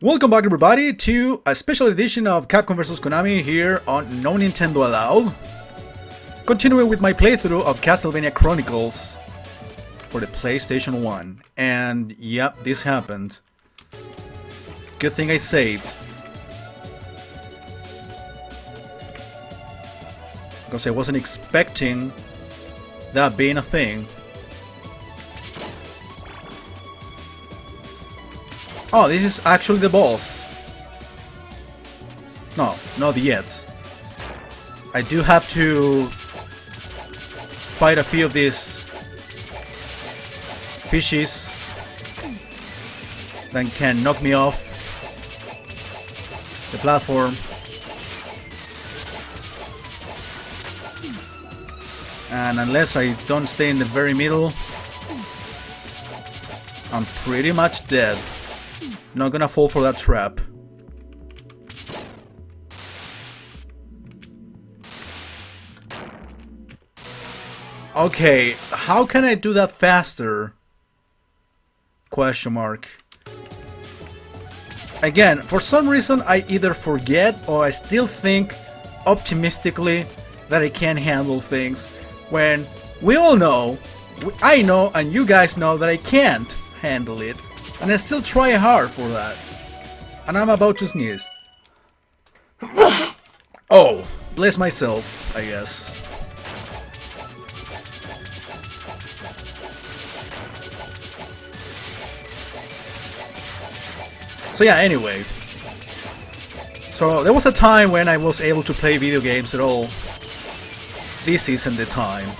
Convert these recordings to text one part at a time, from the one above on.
Welcome back everybody to a special edition of Capcom vs Konami here on No Nintendo Allowed. Continuing with my playthrough of Castlevania Chronicles for the PlayStation 1. And yep, this happened. Good thing I saved. Because I wasn't expecting that being a thing. Oh, this is actually the boss. No, not yet. I do have to fight a few of these fishes that can knock me off the platform. And unless I don't stay in the very middle, I'm pretty much dead. Not gonna fall for that trap. Okay, how can I do that faster? Question mark. Again, for some reason I either forget or I still think optimistically that I can handle things, when we all know, I know and you guys know that I can't handle it. And I still try hard for that. And I'm about to sneeze. Oh, bless myself, I guess. So yeah, anyway. So there was a time when I was able to play video games at all. This isn't the time.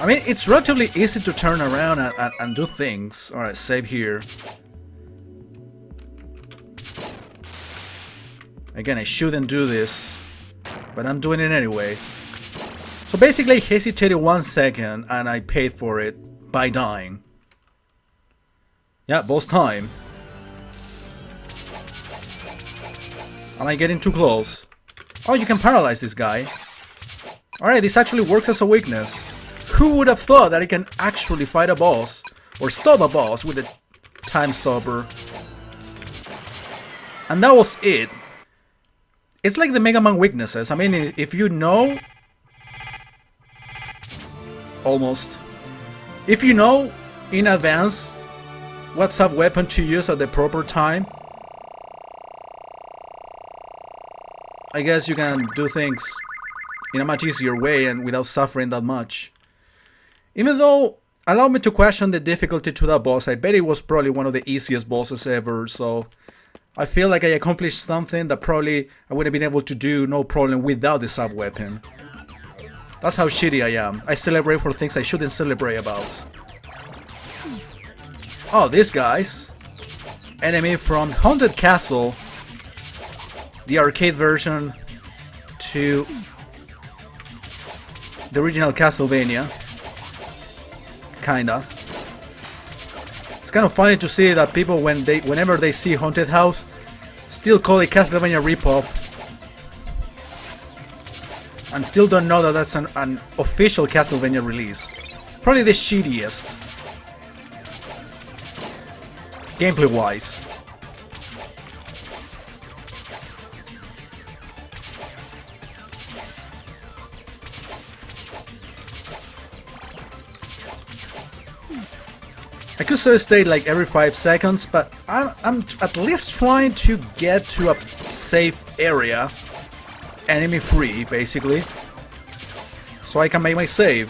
I mean, it's relatively easy to turn around and do things. Alright, save here. Again, I shouldn't do this, but I'm doing it anyway. So basically, I hesitated 1 second and I paid for it by dying. Yeah, boss time. Am I getting too close? Oh, you can paralyze this guy. Alright, this actually works as a weakness. Who would have thought that I can actually fight a boss or stop a boss with a time stopper? And that was it. It's like the Mega Man weaknesses. I mean, if you know... Almost. If you know in advance what sub-weapon to use at the proper time, I guess you can do things in a much easier way and without suffering that much. Even though, allow me to question the difficulty to that boss, I bet it was probably one of the easiest bosses ever, so I feel like I accomplished something that probably I would have been able to do no problem without the sub-weapon. That's how shitty I am. I celebrate for things I shouldn't celebrate about. Oh, these guys. Enemy from Haunted Castle, the arcade version, to the original Castlevania. Kinda. It's kind of funny to see that people, whenever they see Haunted House, still call it Castlevania ripoff, and still don't know that that's an official Castlevania release. Probably the shittiest, gameplay wise. I could sort of stay like every 5 seconds, but I'm at least trying to get to a safe area, enemy free basically, so I can make my save.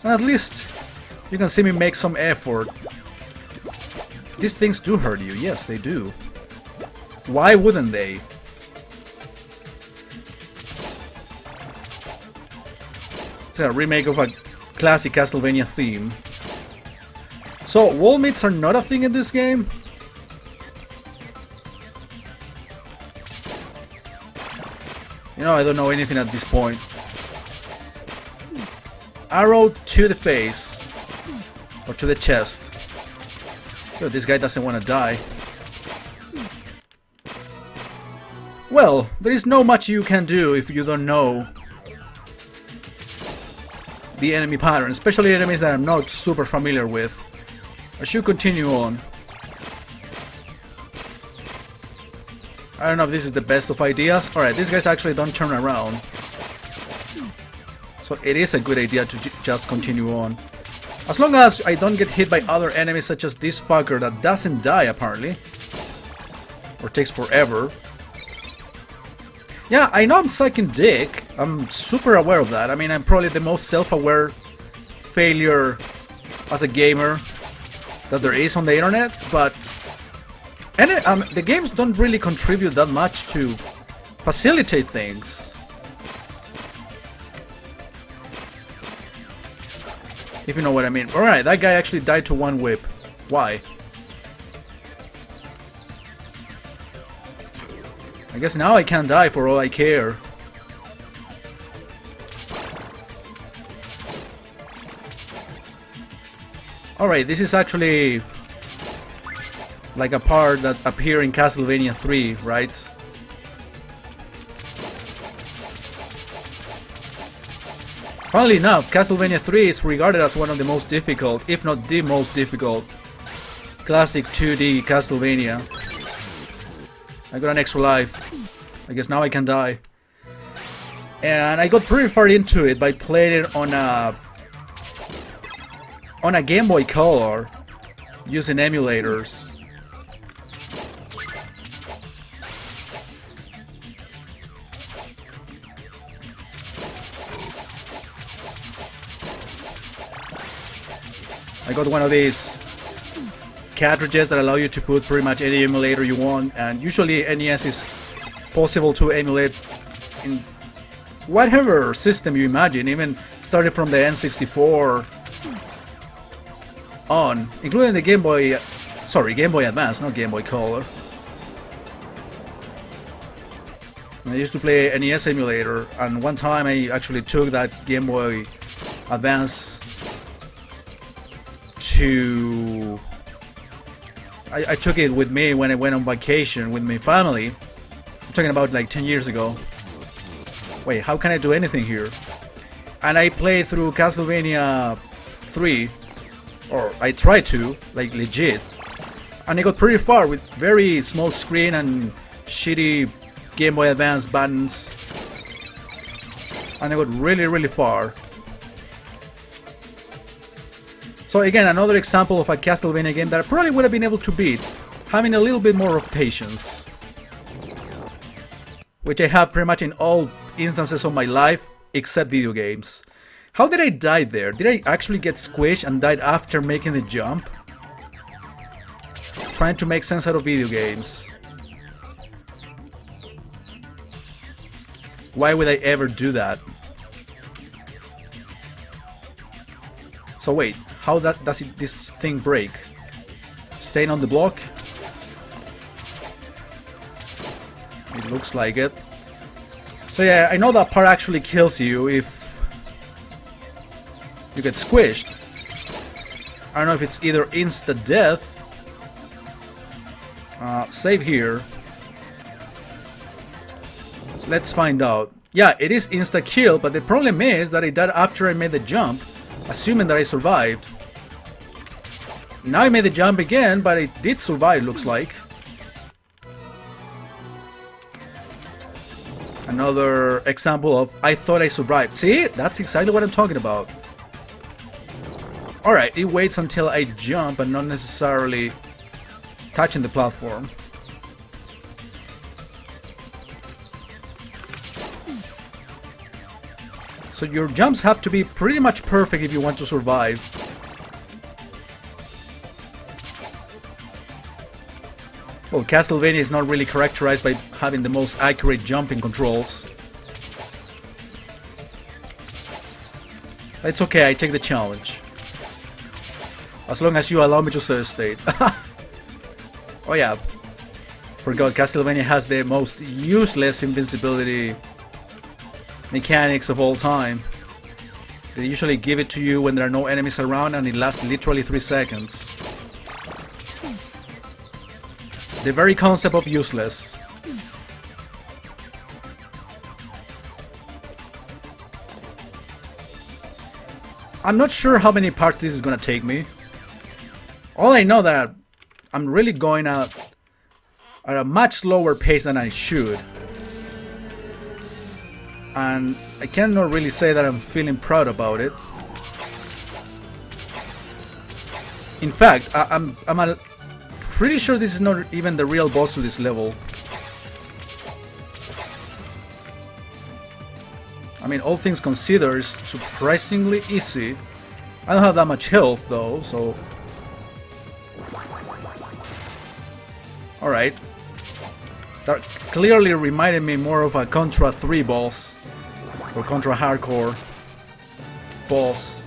And at least you can see me make some effort. These things do hurt you, yes they do. Why wouldn't they? It's a remake of a classic Castlevania theme. So, wall meets are not a thing in this game? You know, I don't know anything at this point. Arrow to the face. Or to the chest. Yo, this guy doesn't want to die. Well, there is no much you can do if you don't know the enemy pattern, especially enemies that I'm not super familiar with. I should continue on. I don't know if this is the best of ideas. Alright, these guys actually don't turn around. So it is a good idea to just continue on. As long as I don't get hit by other enemies such as this fucker that doesn't die apparently. Or takes forever. Yeah, I know I'm sucking dick. I'm super aware of that. I mean, I'm probably the most self-aware failure as a gamer that there is on the internet, but the games don't really contribute that much to facilitate things. If you know what I mean. Alright, that guy actually died to one whip. Why? I guess now I can't die for all I care. Alright, this is actually like a part that appeared in Castlevania 3, right? Funnily enough, Castlevania 3 is regarded as one of the most difficult, if not the most difficult, classic 2D Castlevania. I got an extra life. I guess now I can die. And I got pretty far into it by playing it on a Game Boy Color using emulators. I got one of these cartridges that allow you to put pretty much any emulator you want, and usually NES is possible to emulate in whatever system you imagine, even starting from the N64 on, including the Game Boy Advance, not Game Boy Color. I used to play NES emulator, and one time I actually took that Game Boy Advance to... I took it with me when I went on vacation with my family. I'm talking about like 10 years ago. Wait, how can I do anything here? And I played through Castlevania 3, or I tried to, like legit. And I got pretty far with very small screen and shitty Game Boy Advance buttons. And I got really, really far. So again, another example of a Castlevania game that I probably would have been able to beat, having a little bit more of patience. Which I have pretty much in all instances of my life, except video games. How did I die there? Did I actually get squished and died after making the jump? Trying to make sense out of video games. Why would I ever do that? So wait, how does this thing break? Staying on the block? It looks like it. So yeah, I know that part actually kills you if you get squished. I don't know if it's either insta-death. Save here. Let's find out. Yeah, it is insta-kill, but the problem is that I died after I made the jump, assuming that I survived. Now I made the jump again, but it did survive, looks like. Another example of I thought I survived. See? That's exactly what I'm talking about. Alright, it waits until I jump and not necessarily touching the platform. So your jumps have to be pretty much perfect if you want to survive. Well, Castlevania is not really characterized by having the most accurate jumping controls. It's okay, I take the challenge. As long as you allow me to save state. Oh yeah. Forgot, Castlevania has the most useless invincibility mechanics of all time. They usually give it to you when there are no enemies around and it lasts literally 3 seconds. The very concept of useless. I'm not sure how many parts this is gonna take me. All I know that I'm really going at a much slower pace than I should. And I cannot really say that I'm feeling proud about it. In fact, I'm pretty sure this is not even the real boss to this level. I mean, all things considered, it's surprisingly easy. I don't have that much health though, so... Alright. That clearly reminded me more of a Contra 3 boss. Or Contra Hardcore boss.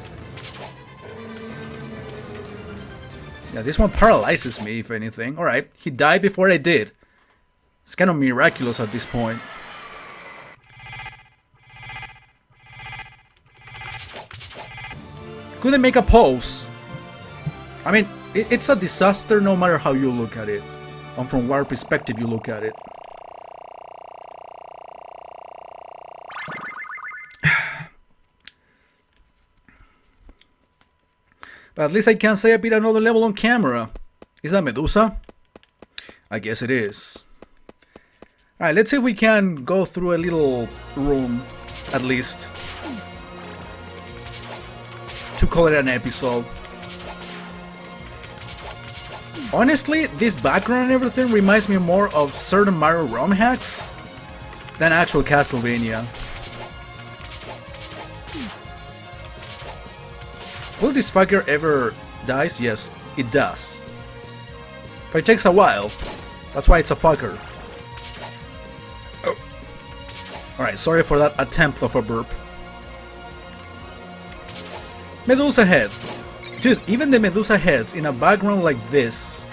Yeah, this one paralyzes me, if anything. Alright, he died before I did. It's kind of miraculous at this point. Couldn't make a pose. I mean, it's a disaster no matter how you look at it. And from what perspective you look at it. But at least I can say I beat another level on camera. Is that Medusa? I guess it is. Alright, let's see if we can go through a little room, at least. To call it an episode. Honestly, this background and everything reminds me more of certain Mario ROM hacks than actual Castlevania. Will this fucker ever dies? Yes, it does. But it takes a while. That's why it's a fucker. Oh. Alright, sorry for that attempt of a burp. Medusa heads. Dude, even the Medusa heads in a background like this,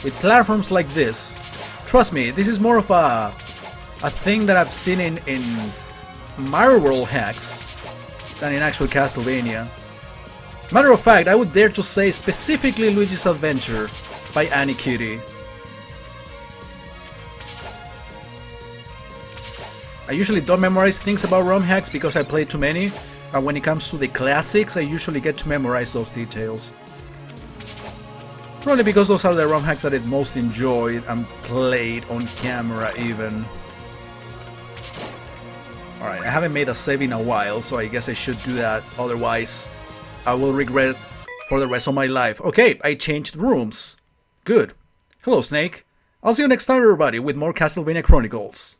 with platforms like this, trust me, this is more of a thing that I've seen in Mario World hacks than in actual Castlevania. Matter of fact, I would dare to say specifically Luigi's Adventure by Annie Kitty. I usually don't memorize things about ROM hacks because I play too many. And when it comes to the classics, I usually get to memorize those details. Probably because those are the ROM hacks that I most enjoyed and played on camera even. Alright, I haven't made a save in a while, so I guess I should do that, otherwise I will regret it for the rest of my life. Okay, I changed rooms. Good. Hello, Snake. I'll see you next time, everybody, with more Castlevania Chronicles.